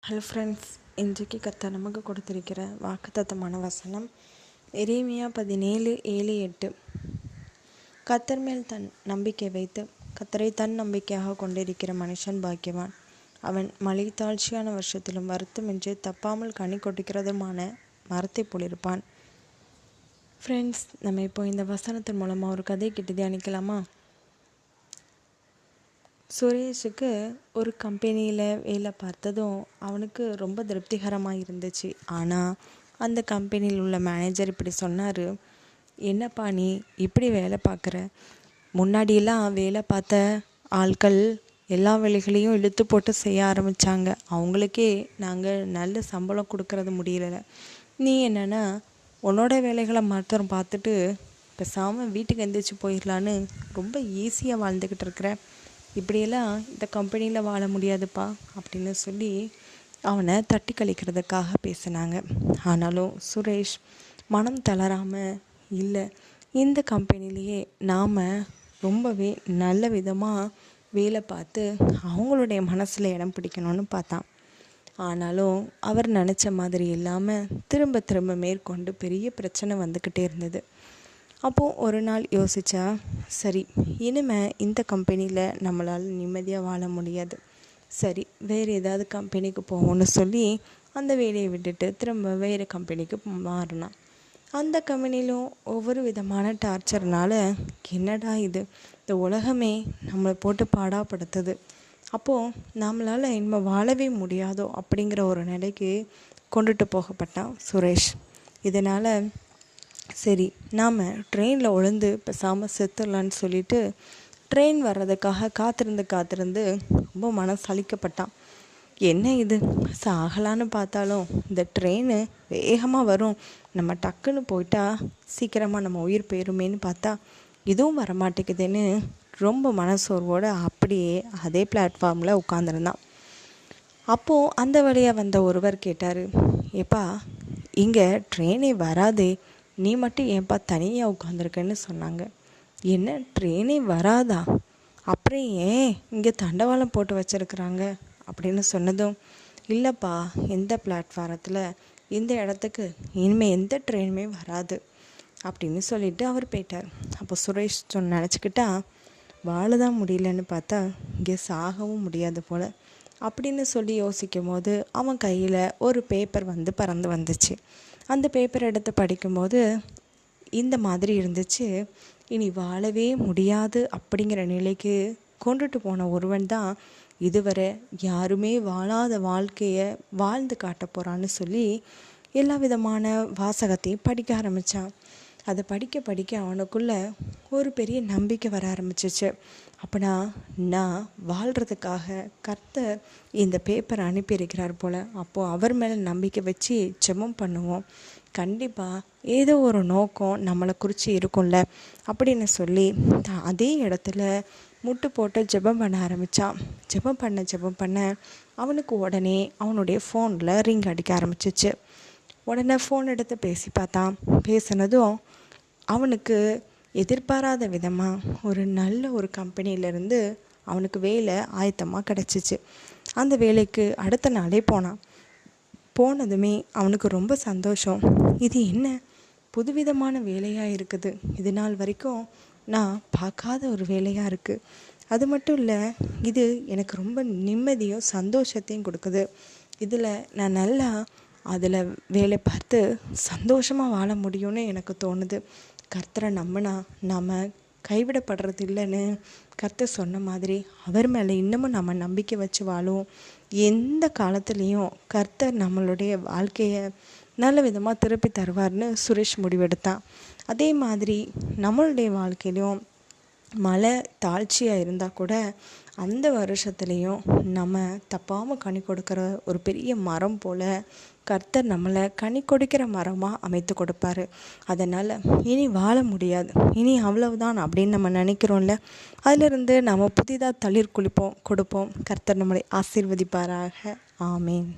Hello friends, இன்றைக்கு கர்த்தர் நமக்கு கொடுத்திருக்கிற வாக்குத்தத்தமான வசனம் எரேமியா 17:7-8. கர்த்தர் மேல் தன் நம்பிக்கை வைத்து கர்த்தரை தன் நம்பிக்கையாக கொண்டிருக்கிற மனுஷன் பாக்கியவான். அவன் மழை தாழ்ச்சியான வருஷத்திலும் வருத்தமின்றி தப்பாமல் கனி கொடுக்கிறதுமான மரத்தை போலிருப்பான். ஃப்ரெண்ட்ஸ், நம்ம இப்போ இந்த வசனத்தின் மூலமாக ஒரு கதை கேட்டு தியானிக்கலாமா? சுரேஷுக்கு ஒரு கம்பெனியில் வேலை பார்த்ததும் அவனுக்கு ரொம்ப திருப்திகரமாக இருந்துச்சு. ஆனால் அந்த கம்பெனியில் உள்ள மேனேஜர் இப்படி சொன்னார், என்னப்பா நீ இப்படி வேலை பார்க்குற? முன்னாடியெல்லாம் வேலை பார்த்த ஆட்கள் எல்லா வேலைகளையும் இழுத்து போட்டு செய்ய ஆரம்பித்தாங்க. அவங்களுக்கே நாங்கள் நல்ல சம்பளம் கொடுக்கறது முடியல. நீ என்னென்னா உன்னோட வேலைகளை மாத்திரம் பார்த்துட்டு பேசாமல் வீட்டுக்கு எந்திரிச்சு போயிடலான்னு ரொம்ப ஈஸியாக வாழ்ந்துக்கிட்டு இருக்கிற. இப்படியெல்லாம் இந்த கம்பெனியில் வாழ முடியாதுப்பா அப்படின்னு சொல்லி அவனை தட்டி கழிக்கிறதுக்காக பேசினாங்க. ஆனாலும் சுரேஷ் மனம் தளராமல், இல்லை, இந்த கம்பெனிலேயே நாம் ரொம்பவே நல்ல விதமாக வேலை பார்த்து அவங்களுடைய மனசில் இடம் பிடிக்கணும்னு பார்த்தான். ஆனாலும் அவர் நினச்ச மாதிரி இல்லாமல் திரும்ப திரும்ப மேற்கொண்டு பெரிய பிரச்சனை வந்துக்கிட்டே இருந்தது. அப்போது ஒரு நாள் யோசித்தா, சரி, இனிமேல் இந்த கம்பெனியில் நம்மளால் நிம்மதியாக வாழ முடியாது, சரி வேறு ஏதாவது கம்பெனிக்கு போவோம்னு சொல்லி அந்த வேலையை விட்டுட்டு திரும்ப வேறு கம்பெனிக்கு மாறினான். அந்த கம்பெனியிலும் ஒவ்வொரு விதமான டார்ச்சர்னால் என்னடா இது, இந்த உலகமே நம்மளை போட்டு பாடாப்படுத்துது, அப்போது நம்மளால் இனிமேல் வாழவே முடியாதோ அப்படிங்கிற ஒரு நிலைக்கு கொண்டுட்டு போகப்பட்டான் சுரேஷ். இதனால் சரி, நாம் ட்ரெயினில் உழுந்து பேசாமல் செத்துடலான்னு சொல்லிட்டு ட்ரெயின் வர்றதுக்காக காத்திருந்து ரொம்ப மனசு அழிக்கப்பட்டான். என்ன இது, சாகலான்னு பார்த்தாலும் இந்த ட்ரெயின் வேகமாக வரும், நம்ம டக்குன்னு போயிட்டா சீக்கிரமாக நம்ம உயிர் போயிருமேன்னு பார்த்தா இதுவும் வரமாட்டேங்குதுன்னு ரொம்ப மனசோர்வோடு அப்படியே அதே பிளாட்ஃபார்மில் உட்காந்துருந்தான். அப்போது அந்த வழியாக வந்த ஒருவர் கேட்டார், ஏப்பா இங்கே ட்ரெயினே வராதே, நீ மட்டும் ஏன்பா தனியாக உட்காந்துருக்கன்னு சொன்னாங்க. என்ன, ட்ரெயினே வராதா? அப்புறம் ஏன் இங்கே தண்டவாளம் போட்டு வச்சுருக்குறாங்க அப்படின்னு சொன்னதும், இல்லைப்பா, எந்த பிளாட்ஃபாரத்தில் இந்த இடத்துக்கு இனிமேல் எந்த ட்ரெயினுமே வராது அப்படின்னு சொல்லிட்டு அவர் போயிட்டார். அப்போ சுரேஷ் நினச்சிக்கிட்டா, வாழதான் முடியலன்னு பார்த்தா இங்கே சாகவும் முடியாது போல் அப்படின்னு சொல்லி யோசிக்கும் போது அவன் கையில் ஒரு பேப்பர் பறந்து வந்துச்சு. அந்த பேப்பர் எடுத்து படிக்கும்போது இந்த மாதிரி இருந்துச்சு, இனி வாழவே முடியாது அப்படிங்கிற நிலைக்கு கொண்டுட்டு போன ஒருவன் தான் இதுவரை யாருமே வாழாத வாழ்க்கையை வாழ்ந்து காட்ட போகிறான்னு சொல்லி எல்லா விதமான வாசகத்தையும் படிக்க ஆரம்பித்தான். அதை படிக்க அவனுக்குள்ள ஒரு பெரிய நம்பிக்கை வர ஆரம்பிச்சிச்சு. அப்படின்னா நான் வாழ்கிறதுக்காக கர்த்தர் இந்த பேப்பரை அனுப்பியிருக்கிறார் போல், அப்போது அவர் மேலே நம்பிக்கை வச்சு ஜெபம் பண்ணுவோம், கண்டிப்பாக ஏதோ ஒரு நோக்கம் நம்மளை குறித்து இருக்கும்ல அப்படின்னு சொல்லி அதே இடத்துல முட்டு போட்டு ஜெபம் பண்ண ஆரம்பித்தான். ஜெபம் பண்ண அவனுக்கு உடனே அவனுடைய ஃபோனில் ரிங் அடிக்க ஆரம்பிச்சிச்சு. உடனே ஃபோன் எடுத்து பேசி பார்த்தான். பேசினதும் அவனுக்கு எதிர்பாராத விதமாக ஒரு நல்ல ஒரு கம்பெனியிலேருந்து அவனுக்கு வேலை ஆயத்தமாக கிடச்சிச்சு. அந்த வேலைக்கு அடுத்த நாளே போனதுமே அவனுக்கு ரொம்ப சந்தோஷம். இது என்ன புதுவிதமான வேலையாக இருக்குது, இது நாள் வரைக்கும் நான் பார்க்காத ஒரு வேலையாக இருக்குது, அது மட்டும் இல்லை, இது எனக்கு ரொம்ப நிம்மதியும் சந்தோஷத்தையும் கொடுக்குது, இதில் நான் நல்லா அதில் வேலை பார்த்து சந்தோஷமாக வாழ முடியும்னு எனக்கு தோணுது. கர்த்தரை நம்பினா நாம் கைவிடப்படுறது இல்லைன்னு கர்த்தர் சொன்ன மாதிரி அவர் மேலே இன்னமும் நம்ம நம்பிக்கை வச்சு வாழுவோம். எந்த காலத்துலேயும் கர்த்தர் நம்மளுடைய வாழ்க்கையை நல்ல விதமாக திருப்பி தருவார்னு சுரேஷ் முடிவெடுத்தான். அதே மாதிரி நம்மளுடைய வாழ்க்கையிலையும் மழை தாழ்ச்சியாக இருந்தால் கூட அந்த வருஷத்துலேயும் நம்ம தப்பாமல் கனி கொடுக்குற ஒரு பெரிய மரம் போல் கர்த்தர் நம்மளை கனி கொடுக்கிற மரமாக அமைத்து கொடுப்பாரு. அதனால் இனி வாழ முடியாது, இனி அவ்வளவுதான் அப்படின்னு நம்ம நினைக்கிறோம்ல, அதிலிருந்து நம்ம புதிதாக தளிர் கொடுப்போம். கர்த்தர் நம்மளை ஆசீர்வதிப்பாராக. ஆமேன்.